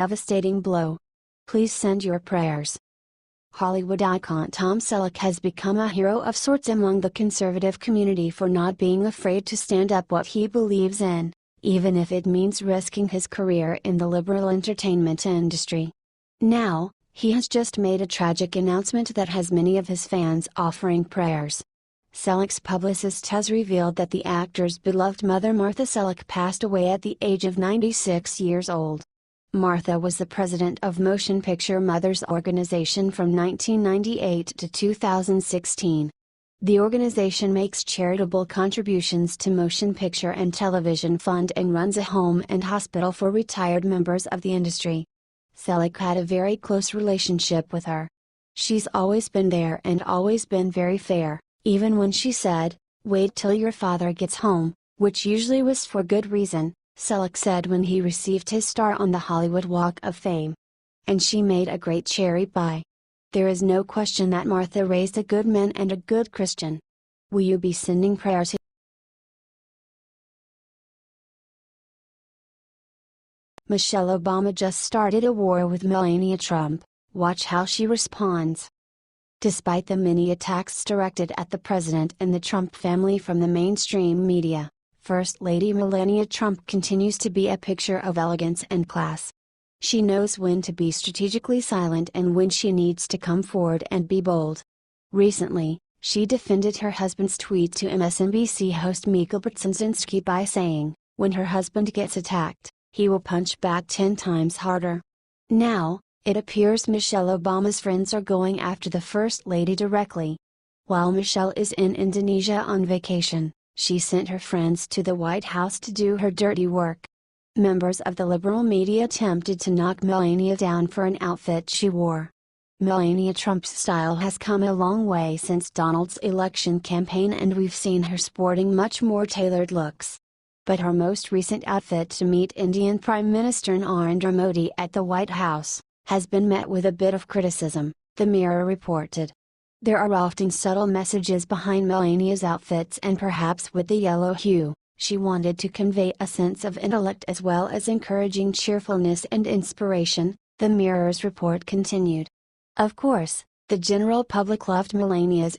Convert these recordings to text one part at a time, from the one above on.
devastating blow. Please send your prayers. Hollywood icon Tom Selleck has become a hero of sorts among the conservative community for not being afraid to stand up what he believes in, even if it means risking his career in the liberal entertainment industry. Now, he has just made a tragic announcement that has many of his fans offering prayers. Selleck's publicist has revealed that the actor's beloved mother Martha Selleck passed away at the age of 96 years old. Martha was the president of Motion Picture Mothers Organization from 1998 to 2016. The organization makes charitable contributions to motion picture and television fund and runs a home and hospital for retired members of the industry. Selleck had a very close relationship with her. She's always been there and always been very fair, even when she said, "Wait till your father gets home," which usually was for good reason, Selleck said when he received his star on the Hollywood Walk of Fame. And she made a great cherry pie. There is no question that Martha raised a good man and a good Christian. Will you be sending prayers? Michelle Obama just started a war with Melania Trump. Watch how she responds. Despite the many attacks directed at the president and the Trump family from the mainstream media, First Lady Melania Trump continues to be a picture of elegance and class. She knows when to be strategically silent and when she needs to come forward and be bold. Recently, she defended her husband's tweet to MSNBC host Michael Brzezinski by saying, "When her husband gets attacked, he will punch back 10 times harder." Now, it appears Michelle Obama's friends are going after the First Lady directly. While Michelle is in Indonesia on vacation, she sent her friends to the White House to do her dirty work. Members of the liberal media attempted to knock Melania down for an outfit she wore. Melania Trump's style has come a long way since Donald's election campaign, and we've seen her sporting much more tailored looks. But her most recent outfit to meet Indian Prime Minister Narendra Modi at the White House has been met with a bit of criticism, the Mirror reported. There are often subtle messages behind Melania's outfits, and perhaps with the yellow hue, she wanted to convey a sense of intellect as well as encouraging cheerfulness and inspiration, the Mirror's report continued. Of course, the general public loved Melania's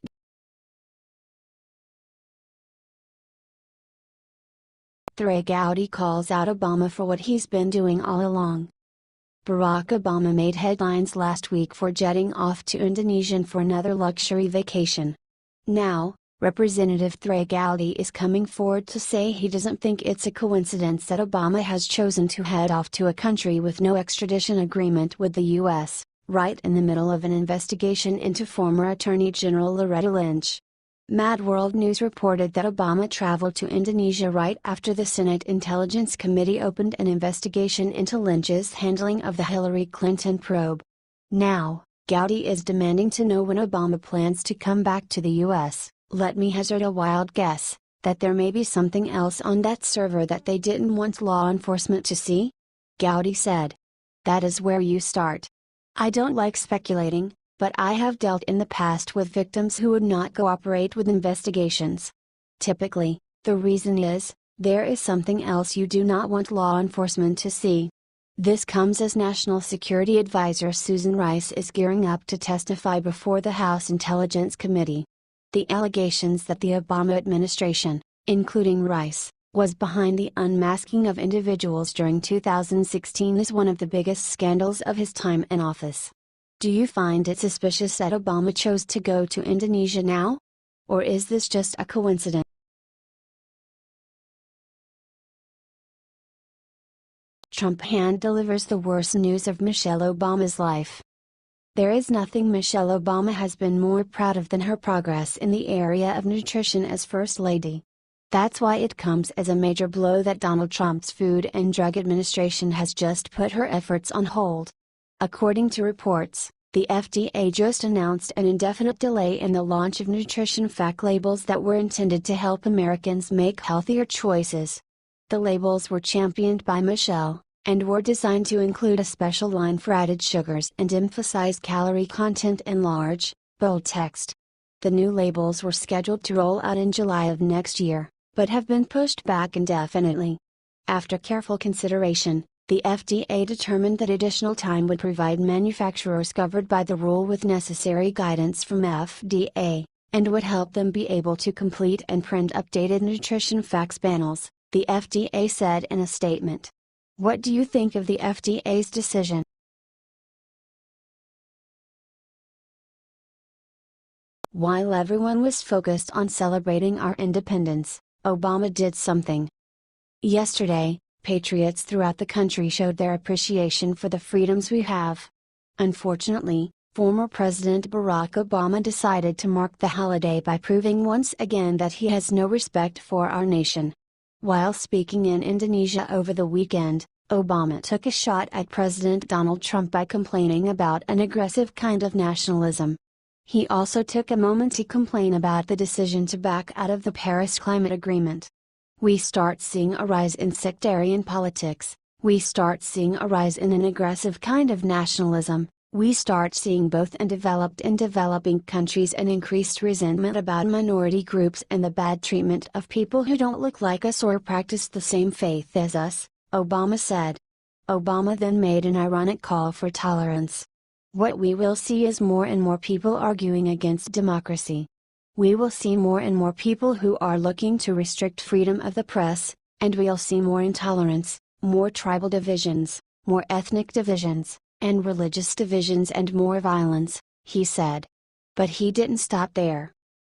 Gowdy calls out Obama for what he's been doing all along. Barack Obama made headlines last week for jetting off to Indonesia for another luxury vacation. Now, Representative Gowdy is coming forward to say he doesn't think it's a coincidence that Obama has chosen to head off to a country with no extradition agreement with the U.S., right in the middle of an investigation into former Attorney General Loretta Lynch. Mad World News reported that Obama traveled to Indonesia right after the Senate Intelligence Committee opened an investigation into Lynch's handling of the Hillary Clinton probe. Now, Gowdy is demanding to know when Obama plans to come back to the U.S. Let me hazard a wild guess, that there may be something else on that server that they didn't want law enforcement to see? Gowdy said. That is where you start. I don't like speculating, but I have dealt in the past with victims who would not cooperate with investigations. Typically, the reason is, there is something else you do not want law enforcement to see. This comes as National Security Advisor Susan Rice is gearing up to testify before the House Intelligence Committee. The allegations that the Obama administration, including Rice, was behind the unmasking of individuals during 2016 is one of the biggest scandals of his time in office. Do you find it suspicious that Obama chose to go to Indonesia now? Or is this just a coincidence? Trump hand delivers the worst news of Michelle Obama's life. There is nothing Michelle Obama has been more proud of than her progress in the area of nutrition as First Lady. That's why it comes as a major blow that Donald Trump's Food and Drug Administration has just put her efforts on hold. According to reports, the FDA just announced an indefinite delay in the launch of nutrition fact labels that were intended to help Americans make healthier choices. The labels were championed by Michelle, and were designed to include a special line for added sugars and emphasize calorie content in large, bold text. The new labels were scheduled to roll out in July of next year, but have been pushed back indefinitely. After careful consideration, The FDA determined that additional time would provide manufacturers covered by the rule with necessary guidance from FDA, and would help them be able to complete and print updated nutrition facts panels, the FDA said in a statement. What do you think of the FDA's decision? While everyone was focused on celebrating our independence, Obama did something. Yesterday, patriots throughout the country showed their appreciation for the freedoms we have. Unfortunately, former President Barack Obama decided to mark the holiday by proving once again that he has no respect for our nation. While speaking in Indonesia over the weekend, Obama took a shot at President Donald Trump by complaining about an aggressive kind of nationalism. He also took a moment to complain about the decision to back out of the Paris Climate Agreement. We start seeing a rise in sectarian politics, we start seeing a rise in an aggressive kind of nationalism, we start seeing both in developed and developing countries an increased resentment about minority groups and the bad treatment of people who don't look like us or practice the same faith as us, Obama said. Obama then made an ironic call for tolerance. What we will see is more and more people arguing against democracy. We will see more and more people who are looking to restrict freedom of the press, and we'll see more intolerance, more tribal divisions, more ethnic divisions, and religious divisions and more violence, he said. But he didn't stop there.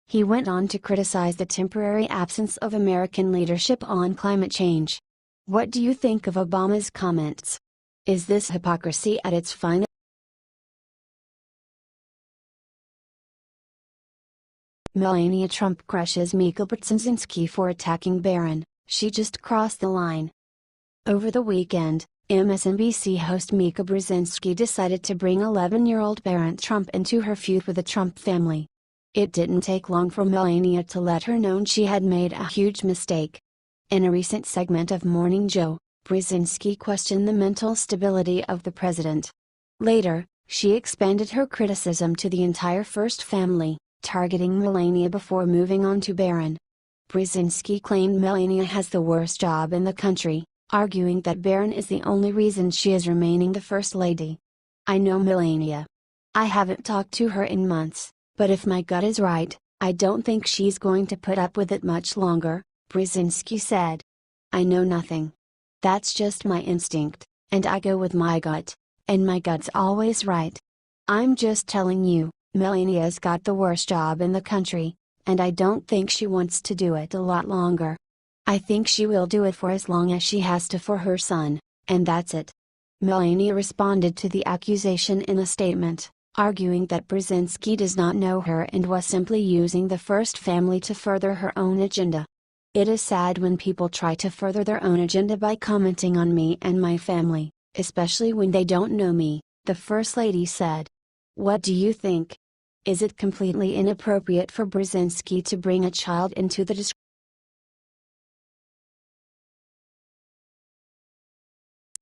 He went on to criticize the temporary absence of American leadership on climate change. What do you think of Obama's comments? Is this hypocrisy at its finest? Melania Trump crushes Mika Brzezinski for attacking Barron, she just crossed the line. Over the weekend, MSNBC host Mika Brzezinski decided to bring 11-year-old Barron Trump into her feud with the Trump family. It didn't take long for Melania to let her know she had made a huge mistake. In a recent segment of Morning Joe, Brzezinski questioned the mental stability of the president. Later, she expanded her criticism to the entire First family, targeting Melania before moving on to Barron. Brzezinski claimed Melania has the worst job in the country, arguing that Barron is the only reason she is remaining the First Lady. I know Melania. I haven't talked to her in months, but if my gut is right, I don't think she's going to put up with it much longer, Brzezinski said. I know nothing. That's just my instinct, and I go with my gut, and my gut's always right. I'm just telling you, Melania's got the worst job in the country, and I don't think she wants to do it a lot longer. I think she will do it for as long as she has to for her son, and that's it. Melania responded to the accusation in a statement, arguing that Brzezinski does not know her and was simply using the First family to further her own agenda. It is sad when people try to further their own agenda by commenting on me and my family, especially when they don't know me, the First Lady said. What do you think? Is it completely inappropriate for Brzezinski to bring a child into the discussion?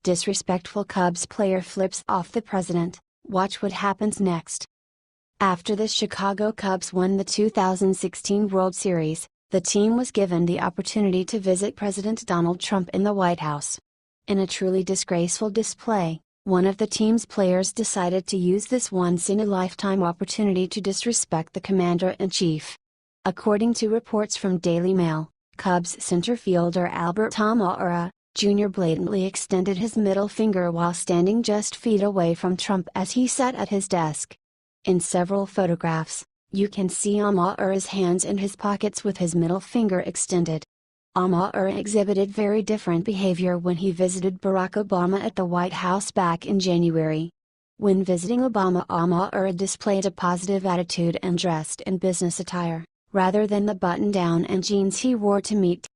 Disrespectful Cubs player flips off the president, watch what happens next. After the Chicago Cubs won the 2016 World Series, the team was given the opportunity to visit President Donald Trump in the White House. In a truly disgraceful display, one of the team's players decided to use this once-in-a-lifetime opportunity to disrespect the commander-in-chief. According to reports from Daily Mail, Cubs center fielder Albert Almora, Jr. blatantly extended his middle finger while standing just feet away from Trump as he sat at his desk. In several photographs, you can see Almora's hands in his pockets with his middle finger extended. Almora exhibited very different behavior when he visited Barack Obama at the White House back in January. When visiting Obama, Almora displayed a positive attitude and dressed in business attire, rather than the button-down and jeans he wore to meet